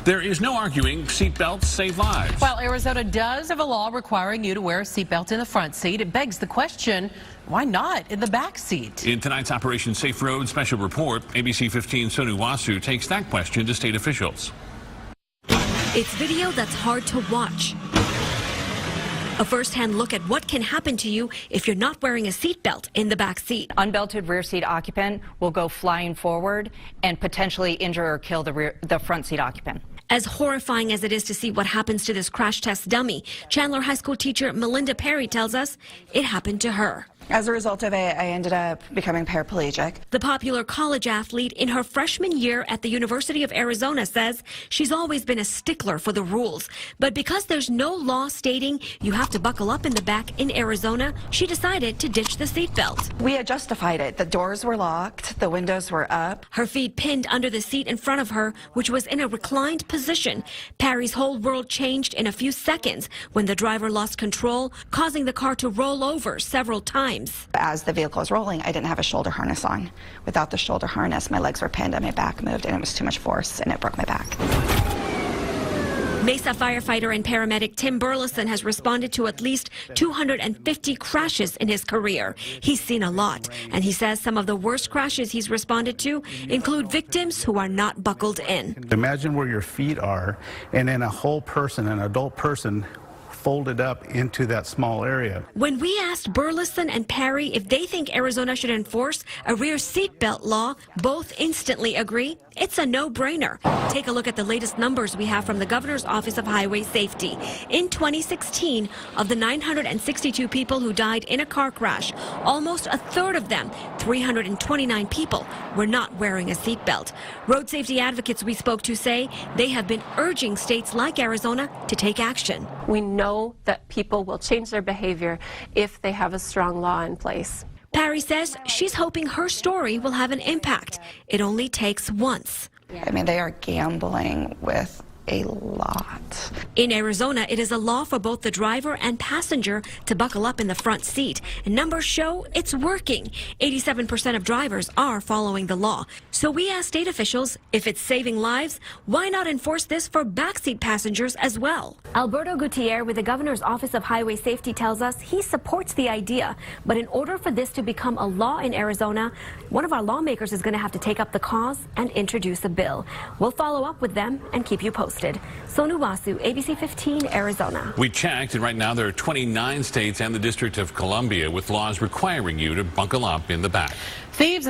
There is no arguing seatbelts save lives. While Arizona does have a law requiring you to wear a seatbelt in the front seat, it begs the question, why not in the back seat? In tonight's Operation Safe Road special report, ABC 15's Sonu Wasu takes that question to state officials. It's video that's hard to watch. A first-hand look at what can happen to you if you're not wearing a seatbelt in the back seat. Unbelted rear seat occupant will go flying forward and potentially injure or kill the front seat occupant. As horrifying as it is to see what happens to this crash test dummy, Chandler High School teacher Melinda Perry tells us it happened to her. As a result of it, I ended up becoming paraplegic. The popular college athlete in her freshman year at the University of Arizona says she's always been a stickler for the rules. But because there's no law stating you have to buckle up in the back in Arizona, she decided to ditch the seatbelt. We had justified it. The doors were locked, the windows were up. Her feet pinned under the seat in front of her, which was in a reclined position. Perry's whole world changed in a few seconds when the driver lost control, causing the car to roll over several times. As the vehicle was rolling, I didn't have a shoulder harness on. Without the shoulder harness, my legs were pinned and my back moved, and it was too much force, and it broke my back. Mesa firefighter and paramedic Tim Burleson has responded to at least 250 crashes in his career. He's seen a lot, and he says some of the worst crashes he's responded to include victims who are not buckled in. Imagine where your feet are, and then a whole person, an adult person, folded up into that small area. When we asked Burleson and Perry if they think Arizona should enforce a rear seatbelt law, both instantly agree it's a no-brainer. Take a look at the latest numbers we have from the Governor's Office of Highway Safety. In 2016, of the 962 people who died in a car crash, almost a third of them, 329 people, were not wearing a seatbelt. Road safety advocates we spoke to say they have been urging states like Arizona to take action. We know that people will change their behavior if they have a strong law in place. Perry says she's hoping her story will have an impact. It only takes once. I mean, they are gambling with a lot. In Arizona, it is a law for both the driver and passenger to buckle up in the front seat. And numbers show it's working. 87% of drivers are following the law. So we asked state officials, if it's saving lives, why not enforce this for backseat passengers as well? Alberto Gutierrez with the Governor's Office of Highway Safety tells us he supports the idea. But in order for this to become a law in Arizona, one of our lawmakers is going to have to take up the cause and introduce a bill. We'll follow up with them and keep you posted. Sonu Wasu, ABC 15, Arizona. We checked, and right now there are 29 states and the District of Columbia with laws requiring you to buckle up in the back. Thieves